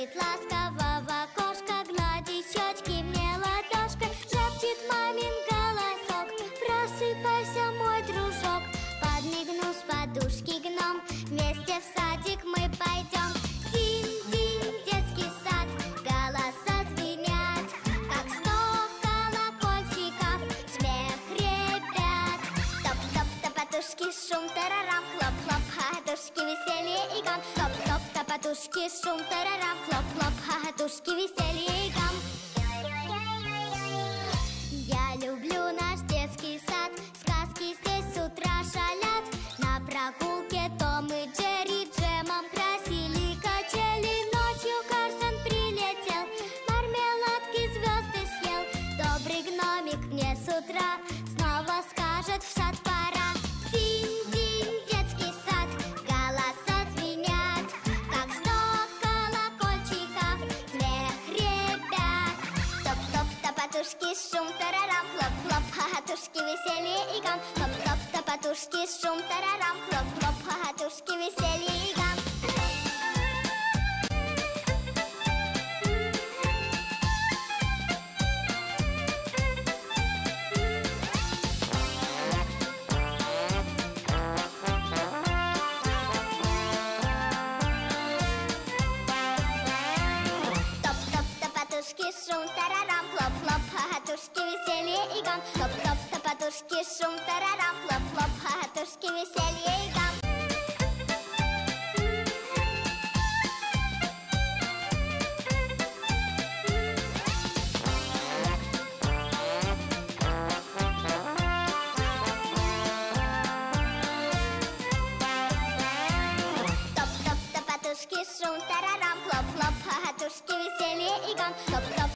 Шепчет ласково в окошко, гладит щечки мне ладошкой. Шепчет мамин голосок: просыпайся, мой дружок. Подмигнул с подушки гном: вместе в садик мы пойдем. Динь-динь, детский сад, голоса звенят, как 100 колокольчиков, смех ребят. Топ-топ, топотушки, шум, тарарам, хлоп-хлоп, хохотушки, веселье и гам. Топ-топ, топотушки, шум, тарарам, хлоп-хлоп, хохотушки, веселье и гам. Я люблю наш детский сад, сказки здесь с утра шалят. На прогулке Том и Джерри джемом красили качели. Ночью Карсон прилетел, мармеладки звезды съел. Добрый гномик мне с утра снова скажет: в сад пора. Динь-динь, детский сад, голоса звенят, как 100 колокольчиков, смех ребят. Топ-топ, топотушки, шум, тарарам, хлоп-хлоп, хохотушки, веселье и гам. Топ-топ, топотушки, шум, тарарам, хлоп-хлоп, хохотушки, веселье и гам. Топ-топ, топотушки, шум, тарарам, хлоп-хлоп, хохотушки, веселье и гам. Топ-топ, топотушки, шум, тарарам, хлоп-хлоп, хохотушки, веселье и гам. Топ-топ, топотушки, шум, тарарам, хлоп-хлоп, хохотушки, веселье и гам. Топ-топ,